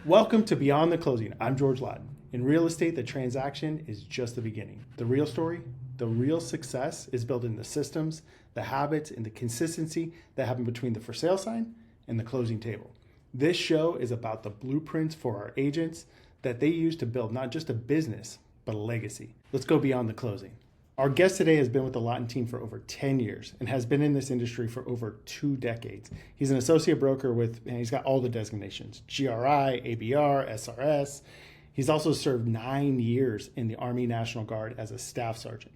Welcome to Beyond the Closing. I'm George Laughton. In real estate, the transaction is just the beginning. The real story, the real success is built in the systems, the habits, and the consistency that happen between the for sale sign and the closing table. This show is about the blueprints for our agents that they use to build not just a business, but a legacy. Let's go beyond the closing. Our guest today has been with the Laughton team for over 10 years and has been in this industry for over 2 decades. He's an associate broker and he's got all the designations, GRI, ABR, SRS. He's also served 9 years in the Army National Guard as a staff sergeant.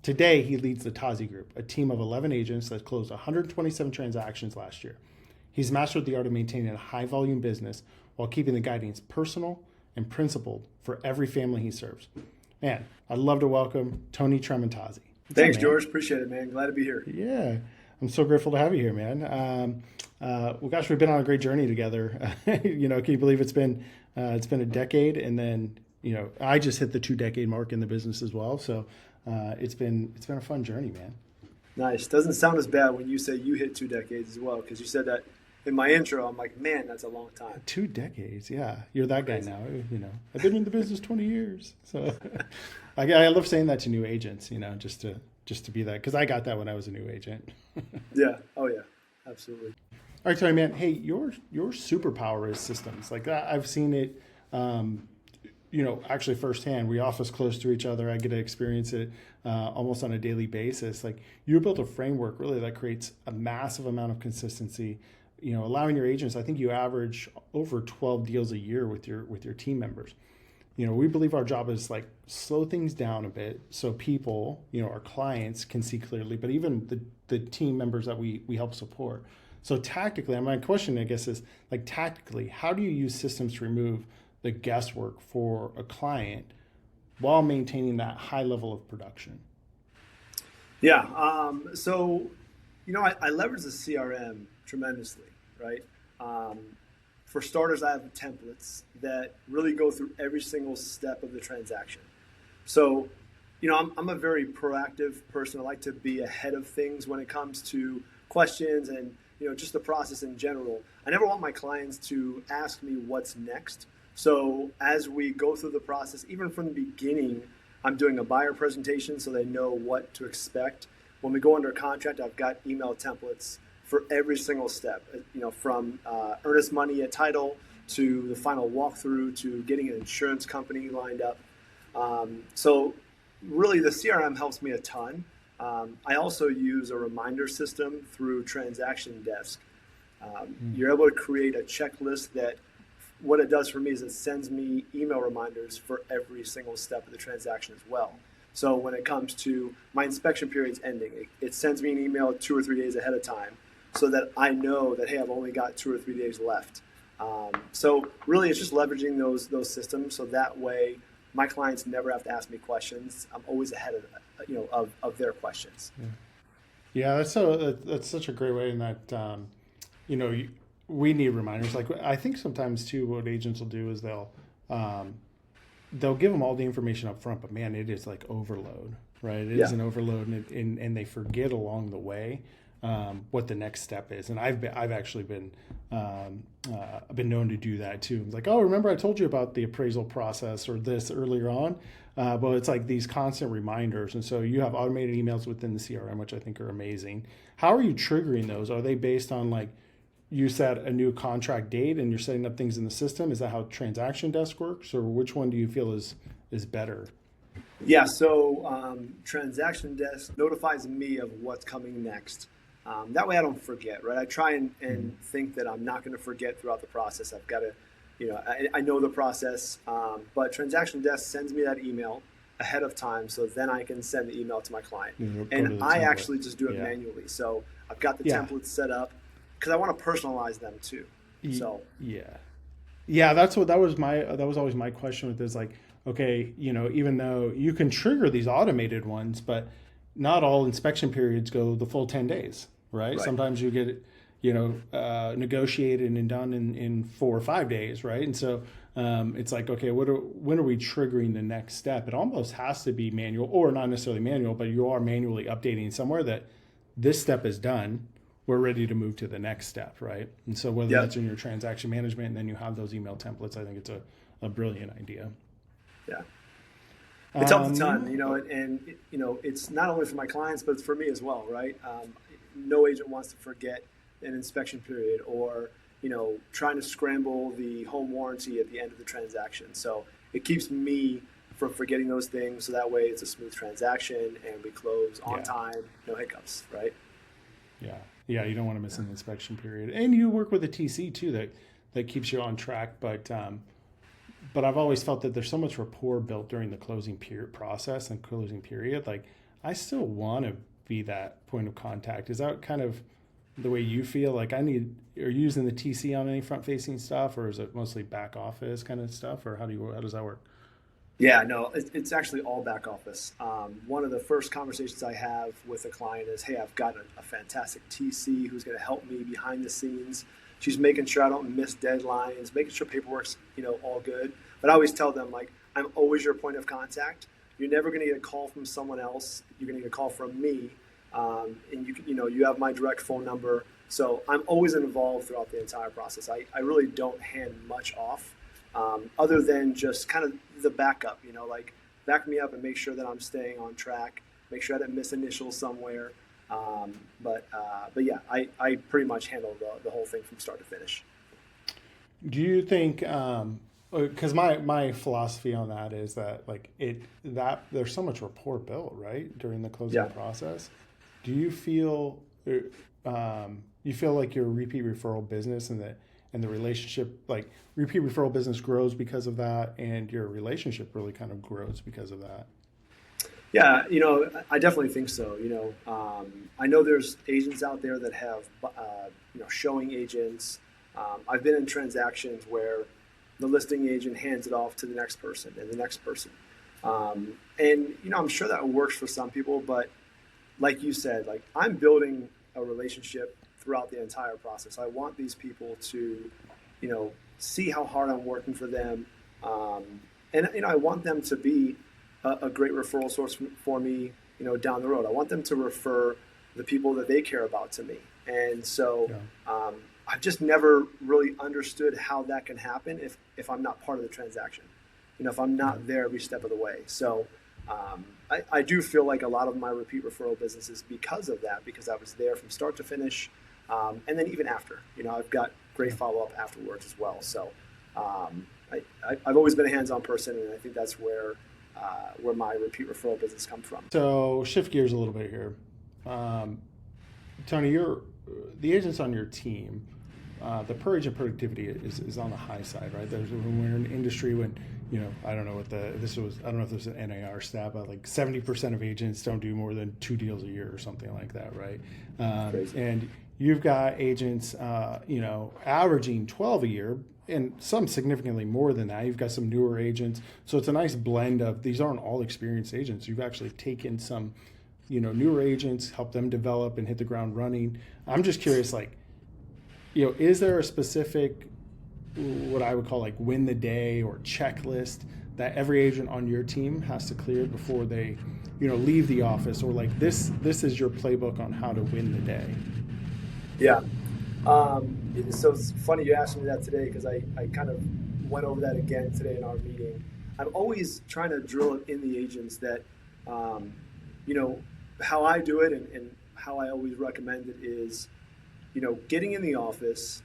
Today, he leads the Tozzi Group, a team of 11 agents that closed 127 transactions last year. He's mastered the art of maintaining a high volume business while keeping the guidance personal and principled for every family he serves. Man, I'd love to welcome Tony Tramontozzi. Thanks, George. Appreciate it, man. Glad to be here. Yeah, I'm so grateful to have you here, man. Well, gosh, we've been on a great journey together. Can you believe it's been a decade, and then I just hit the 2-decade mark in the business as well. So it's been a fun journey, man. Nice. Doesn't sound as bad when you say you hit 2 decades as well, because you said that in my intro. I'm like, man, that's a long time. 2 decades, yeah. You're that guy now. I've been in the business 20 years. So I love saying that to new agents. Just to be that, because I got that when I was a new agent. Yeah. Oh yeah. Absolutely. All right, Tony, man. Hey, your superpower is systems. Like that, I've seen it. Actually firsthand. We office close to each other. I get to experience it almost on a daily basis. Like you built a framework really that creates a massive amount of consistency. Allowing your agents, I think you average over 12 deals a year with your team members. We believe our job is like slow things down a bit so people, our clients can see clearly, but even the team members that we help support. So tactically, my question, I guess, is like tactically, how do you use systems to remove the guesswork for a client while maintaining that high level of production? Yeah. I leverage the CRM tremendously, right? For starters, I have templates that really go through every single step of the transaction. So, I'm a very proactive person. I like to be ahead of things when it comes to questions and, just the process in general. I never want my clients to ask me what's next. So as we go through the process, even from the beginning, I'm doing a buyer presentation so they know what to expect. When we go under contract, I've got email templates for every single step, from earnest money at title to the final walkthrough to getting an insurance company lined up. So really the CRM helps me a ton. I also use a reminder system through Transaction Desk. You're able to create a checklist that what it does for me is it sends me email reminders for every single step of the transaction as well. So when it comes to my inspection period's ending, it sends me an email 2 or 3 days ahead of time so that I know that, hey, I've only got 2 or 3 days left. So really it's just leveraging those systems so that way my clients never have to ask me questions. I'm always ahead of their questions. Yeah, that's such a great way in that, we need reminders. Like I think sometimes too, what agents will do is they'll give them all the information up front, but man, it is like overload, right? It is an overload, and they forget along the way what the next step is. And I've actually been known to do that too. It's like, oh, remember I told you about the appraisal process or this earlier on. But it's like these constant reminders. And so you have automated emails within the CRM, which I think are amazing. How are you triggering those? Are they based on like you set a new contract date and you're setting up things in the system? Is that how Transaction Desk works, or which one do you feel is better? Yeah, so Transaction Desk notifies me of what's coming next. That way I don't forget, right? I try and think that I'm not going to forget throughout the process. I've got to, I know the process, but Transaction Desk sends me that email ahead of time, so then I can send the email to my client. And I actually just do it manually. So I've got the templates set up because I want to personalize them too. So that was always my question with this. Like, okay, even though you can trigger these automated ones, but not all inspection periods go the full 10 days, right? Sometimes you get it, negotiated and done in 4 or 5 days, right? And so it's like, okay, when are we triggering the next step? It almost has to be manual, or not necessarily manual, but you are manually updating somewhere that this step is done. we're ready to move to the next step, right? And so whether Yep. that's in your transaction management and then you have those email templates, I think it's a brilliant idea. Yeah. It's helped a ton, and it's not only for my clients, but it's for me as well, right? No agent wants to forget an inspection period or, trying to scramble the home warranty at the end of the transaction. So it keeps me from forgetting those things. So that way it's a smooth transaction and we close on time, no hiccups, right? Yeah. Yeah. You don't want to miss an inspection period. And you work with a TC too, that keeps you on track. But I've always felt that there's so much rapport built during the closing period process and closing period. Like I still want to be that point of contact. Is that kind of the way you feel? Like are you using the TC on any front facing stuff, or is it mostly back office kind of stuff, or how does that work? Yeah, no, it's actually all back office. One of the first conversations I have with a client is, hey, I've got a fantastic TC who's going to help me behind the scenes. She's making sure I don't miss deadlines, making sure paperwork's, all good. But I always tell them, like, I'm always your point of contact. You're never going to get a call from someone else. You're going to get a call from me. And you have my direct phone number. So I'm always involved throughout the entire process. I really don't hand much off. Other than just kind of the backup, like back me up and make sure that I'm staying on track, make sure I didn't miss initials somewhere. But yeah, I pretty much handle the whole thing from start to finish. Do you think, because my philosophy on that is that that there's so much rapport built, right, during the closing process. Do you feel, like you're a repeat referral business and the relationship, like repeat referral business grows because of that, and your relationship really kind of grows because of that? Yeah, I definitely think so. I know there's agents out there that have, showing agents. I've been in transactions where the listing agent hands it off to the next person and the next person. And I'm sure that works for some people, but like you said, like I'm building a relationship throughout the entire process. I want these people to, see how hard I'm working for them. And I want them to be a great referral source for me, down the road. I want them to refer the people that they care about to me. And so I've just never really understood how that can happen if I'm not part of the transaction, if I'm not there every step of the way. So I do feel like a lot of my repeat referral business is because of that, because I was there from start to finish. And then even after, I've got great follow-up afterwards as well. So I've always been a hands-on person, and I think that's where my repeat referral business comes from. So shift gears a little bit here. Tony, the agents on your team, the per agent productivity is on the high side, right? When we're in an industry when, I don't know if there's an NAR stat, but like 70% of agents don't do more than 2 deals a year or something like that, right? And you've got agents, averaging 12 a year, and some significantly more than that. You've got some newer agents. So it's a nice blend of, these aren't all experienced agents. You've actually taken some, newer agents, help them develop and hit the ground running. I'm just curious, is there a specific, what I would call win the day or checklist that every agent on your team has to clear before they, leave the office, or this is your playbook on how to win the day? Yeah. So it's funny you asked me that today, because I kind of went over that again today in our meeting. I'm always trying to drill it in the agents that, how I do it and how I always recommend it is, getting in the office,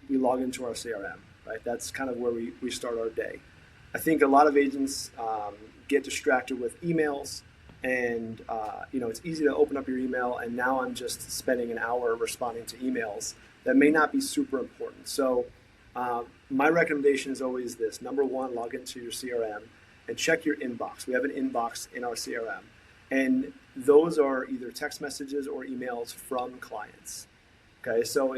we log into our CRM, right? That's kind of where we start our day. I think a lot of agents get distracted with emails, and it's easy to open up your email, and now I'm just spending an hour responding to emails that may not be super important. So my recommendation is always this. Number one, log into your CRM and check your inbox. We have an inbox in our CRM, and those are either text messages or emails from clients. Okay, so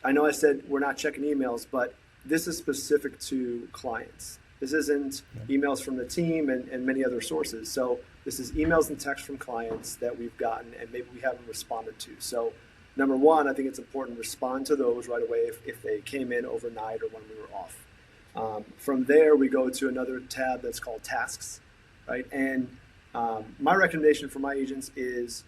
I know I said we're not checking emails, but this is specific to clients. This isn't emails from the team and many other sources. So this is emails and texts from clients that we've gotten and maybe we haven't responded to. So number one, I think it's important to respond to those right away if they came in overnight or when we were off. From there, we go to another tab that's called tasks, right? And my recommendation for my agents is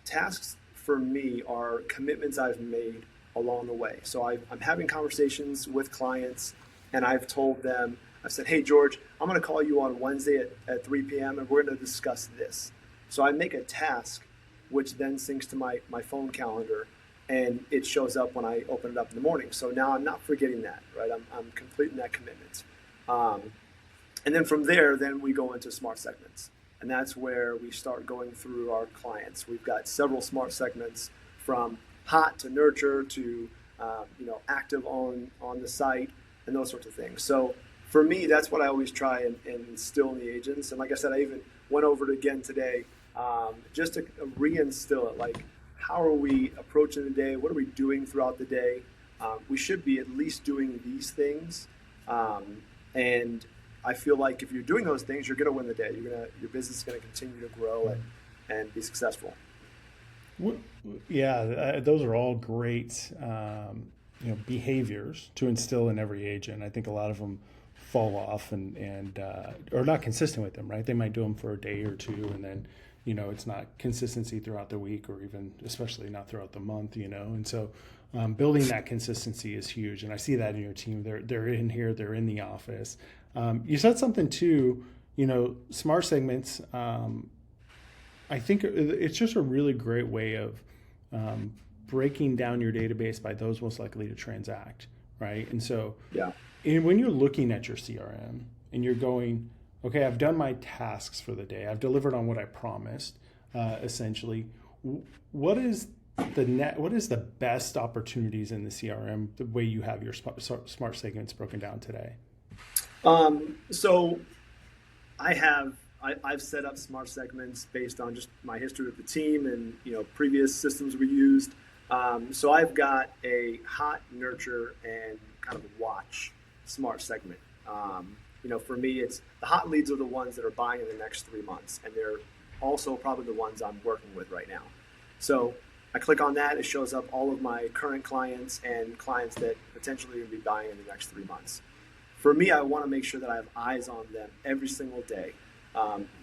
tasks for me are commitments I've made along the way. So I'm having conversations with clients, and I've told them, I said, hey, George, I'm going to call you on Wednesday at 3 p.m. and we're going to discuss this. So I make a task, which then syncs to my phone calendar, and it shows up when I open it up in the morning. So now I'm not forgetting that, right? I'm completing that commitment. And then from there, then we go into smart segments. And that's where we start going through our clients. We've got several smart segments, from hot to nurture to active on the site and those sorts of things. So for me, that's what I always try and instill in the agents. And like I said, I even went over it again today, just to reinstill it. Like, how are we approaching the day? What are we doing throughout the day? We should be at least doing these things. And I feel like if you're doing those things, you're going to win the day. Your business is going to continue to grow and be successful. Yeah, those are all great, behaviors to instill in every agent. I think a lot of them fall off and are not consistent with them, right? They might do them for a day or two, and then, it's not consistency throughout the week, or even especially not throughout the month, And so building that consistency is huge. And I see that in your team. They're in here, they're in the office. You said something too, smart segments. I think it's just a really great way of breaking down your database by those most likely to transact, right? And so when you're looking at your CRM and you're going, okay, I've done my tasks for the day, I've delivered on what I promised, essentially, what is the best opportunities in the CRM, the way you have your smart segments broken down today? So I've set up smart segments based on just my history with the team and, previous systems we used. So I've got a hot, nurture, and kind of watch smart segment. For me, it's the hot leads are the ones that are buying in the next 3 months, and they're also probably the ones I'm working with right now. So I click on that, it shows up all of my current clients and clients that potentially will be buying in the next 3 months. For me, I want to make sure that I have eyes on them every single day.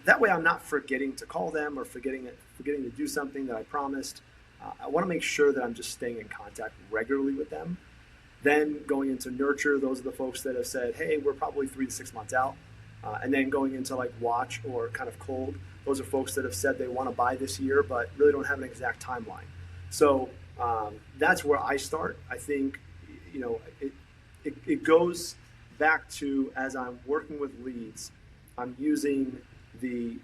That way I'm not forgetting to call them or forgetting to do something that I promised. I want to make sure that I'm just staying in contact regularly with them. Then going into nurture, those are the folks that have said, hey, we're probably 3 to 6 months out. And then going into like watch or kind of cold, those are folks that have said they want to buy this year, but really don't have an exact timeline. So that's where I start. I think, it goes back to, as I'm working with leads, I'm using the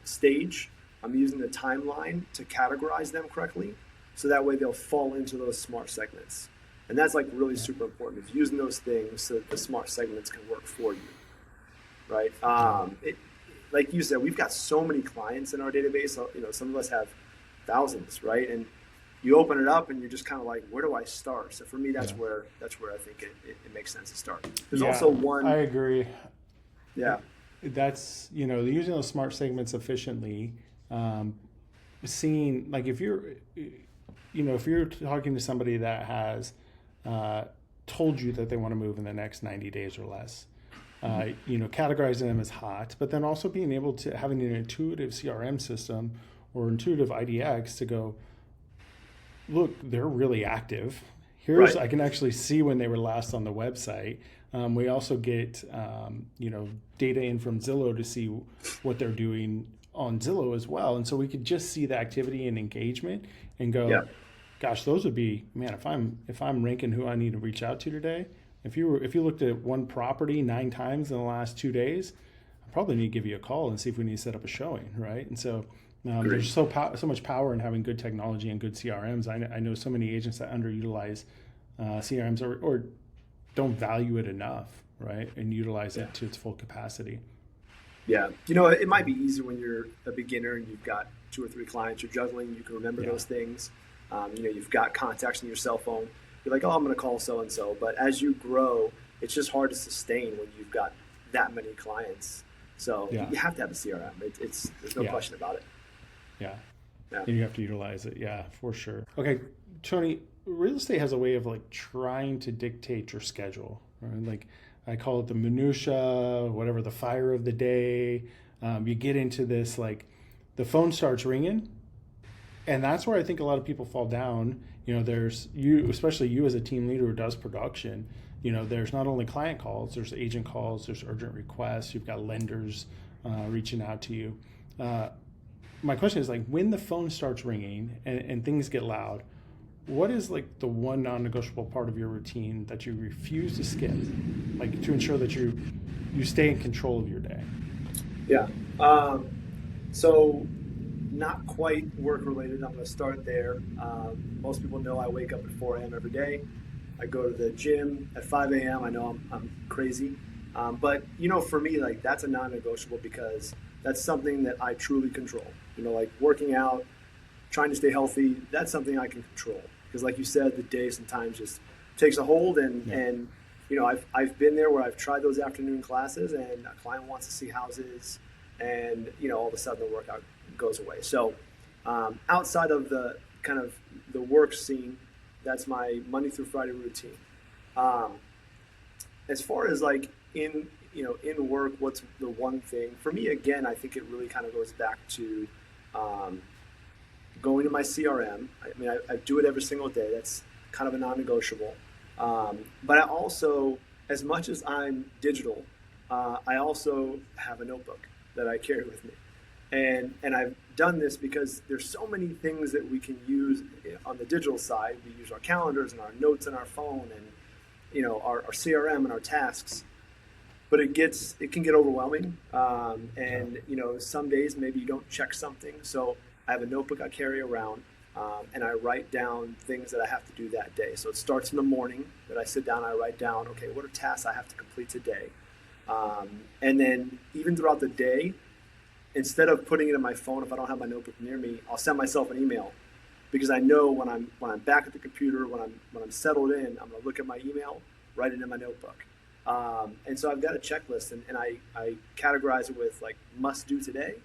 stage, I'm using the timeline to categorize them correctly, so that way they'll fall into those smart segments. And that's like really super important, is using those things so that the smart segments can work for you, right? Like you said, we've got so many clients in our database. Some of us have thousands, right? And you open it up and you're just kind of like, where do I start? So for me, that's where I think it makes sense to start. There's also one. I agree. Yeah. That's, using those smart segments efficiently, seeing, like, if you're talking to somebody that has told you that they want to move in the next 90 days or less, categorizing them as hot, but then also being able to having an intuitive CRM system or intuitive IDX to go, look, they're really active. Here's, right. I can actually see when they were last on the website. We also get, data in from Zillow to see what they're doing on Zillow as well. And so we could just see the activity and engagement and go, gosh, those would be, man, if I'm ranking who I need to reach out to today, if you looked at one property 9 times in the last 2 days, I probably need to give you a call and see if we need to set up a showing, right? And so there's so much power in having good technology and good CRMs. I know so many agents that underutilize CRMs or don't value it enough, right? And utilize it to its full capacity. Yeah. It might be easy when you're a beginner and you've got 2 or 3 clients you're juggling. You can remember those things. You've got contacts in your cell phone. You're like, oh, I'm going to call so-and-so. But as you grow, it's just hard to sustain when you've got that many clients. So you have to have a CRM. There's no question about it. Yeah. And you have to utilize it. Yeah, for sure. Okay, Tony, real estate has a way of like trying to dictate your schedule. Right? Like I call it the minutia, whatever, the fire of the day. You get into this, like the phone starts ringing And that's where I think a lot of people fall down. There's you, especially you as a team leader who does production. There's not only client calls, there's agent calls, there's urgent requests. You've got lenders reaching out to you. My question is, like, when the phone starts ringing and things get loud, what is like the one non-negotiable part of your routine that you refuse to skip, like to ensure that you stay in control of your day? Yeah. So not quite work related. I'm going to start there. Most people know I wake up at 4 a.m. every day. I go to the gym at 5 a.m. I know I'm crazy. But, for me, like, that's a non-negotiable because that's something that I truly control. Like working out, trying to stay healthy, that's something I can control. Because like you said, the day sometimes just takes a hold and I've been there where I've tried those afternoon classes and a client wants to see houses and, all of a sudden the workout goes away. So outside of the kind of the work scene, that's my Monday through Friday routine. As far as like in work, what's the one thing for me? Again, I think it really kind of goes back to going to my CRM. I mean, I do it every single day. That's kind of a non-negotiable. But I also, as much as I'm digital, I also have a notebook that I carry with me. And I've done this because there's so many things that we can use on the digital side. We use our calendars and our notes and our phone and, our CRM and our tasks. But it can get overwhelming. And some days maybe you don't check something. So I have a notebook I carry around, and I write down things that I have to do that day. So it starts in the morning that I sit down, I write down, okay, what are tasks I have to complete today? And then even throughout the day, instead of putting it in my phone, if I don't have my notebook near me, I'll send myself an email because I know when I'm back at the computer, when I'm settled in, I'm going to look at my email, write it in my notebook. And so I've got a checklist, and I categorize it with like must do today,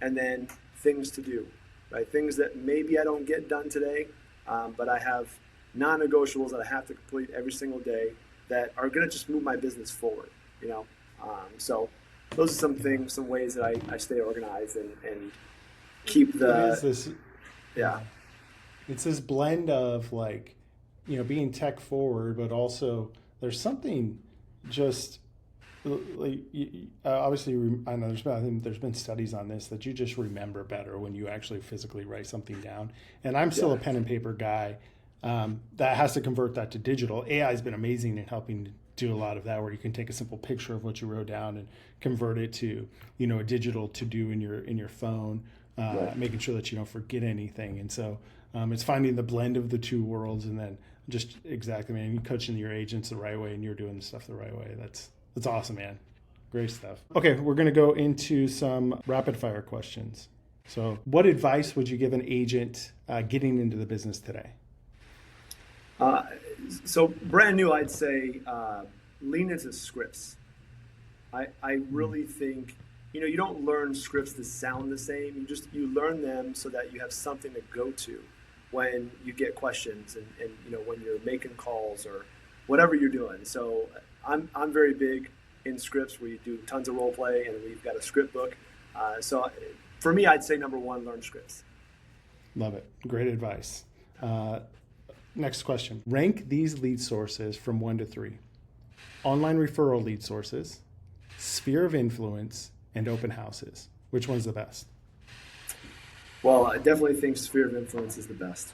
and then things to do, right? Things that maybe I don't get done today, but I have non-negotiables that I have to complete every single day that are going to just move my business forward, So those are some ways that I stay organized and keep It's this blend of like, being tech forward, but also there's something just like obviously I know there's been studies on this that you just remember better when you actually physically write something down. And I'm still a pen and paper guy. That has to convert that to digital. AI has been amazing in helping do a lot of that, where you can take a simple picture of what you wrote down and convert it to a digital to do in your phone, making sure that you don't forget anything. And so it's finding the blend of the two worlds, and then just exactly, man, you coaching your agents the right way and you're doing the stuff the right way. That's awesome, man. Great stuff. Okay, we're going to go into some rapid fire questions. So what advice would you give an agent getting into the business today? So brand new, I'd say lean into scripts. I really think, you don't learn scripts to sound the same. You learn them so that you have something to go to when you get questions and when you're making calls or whatever you're doing. So I'm very big in scripts. We do tons of role play, and we've got a script book. So for me, I'd say number one, learn scripts. Love it. Great advice. Next question. Rank these lead sources from 1 to 3. Online referral lead sources, sphere of influence, and open houses. Which one's the best? Well, I definitely think sphere of influence is the best.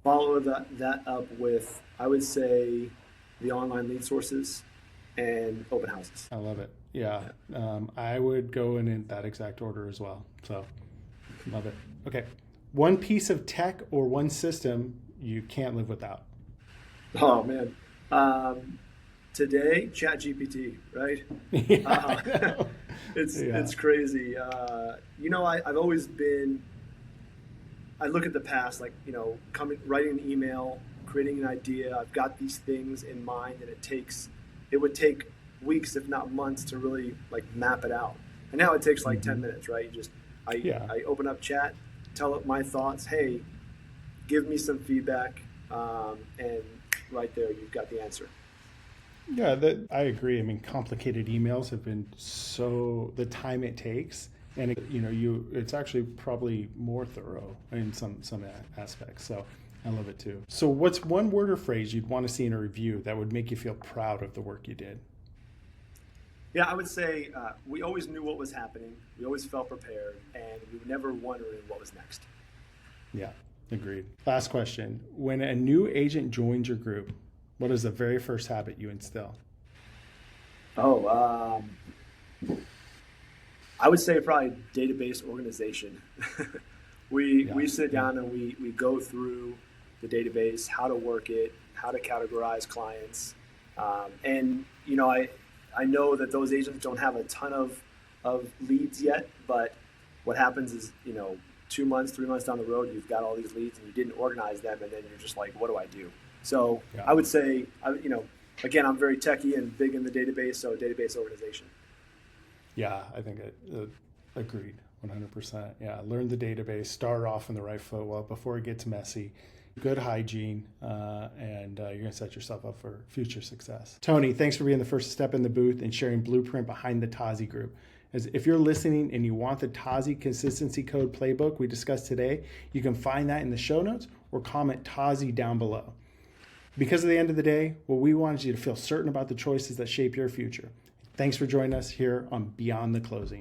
Follow that up with, I would say, the online lead sources and open houses. I love it. Yeah. I would go in that exact order as well. So love it. Okay. One piece of tech or one system you can't live without. Oh, man. Today, ChatGPT, right? Yeah, it's crazy. I've always been, I look at the past, like, writing an email, creating an idea. I've got these things in mind, and it would take weeks, if not months, to really like map it out. And now it takes like 10 minutes, right? I open up chat, tell it my thoughts. Hey, give me some feedback, and right there, you've got the answer. Yeah, I agree. I mean, complicated emails have been the time it takes And it's actually probably more thorough in some aspects. So I love it too. So what's one word or phrase you'd want to see in a review that would make you feel proud of the work you did? Yeah, I would say we always knew what was happening. We always felt prepared, and we were never wondering what was next. Yeah, agreed. Last question. When a new agent joins your group, what is the very first habit you instill? I would say probably database organization. We sit down and we go through the database, how to work it, how to categorize clients, and I know that those agents don't have a ton of leads yet, but what happens is 2 months, 3 months down the road, you've got all these leads and you didn't organize them, and then you're just like, what do I do? So I would say, again, I'm very techie and big in the database, so database organization. Yeah, I think agreed, 100%. Yeah, learn the database, start off in the right foot well before it gets messy. Good hygiene, and you're going to set yourself up for future success. Tony, thanks for being the first step in the booth and sharing blueprint behind the Tozzi Group. As if you're listening and you want the Tozzi Consistency Code Playbook we discussed today, you can find that in the show notes or comment Tozzi down below. Because at the end of the day, what we want is you to feel certain about the choices that shape your future. Thanks for joining us here on Beyond the Closing.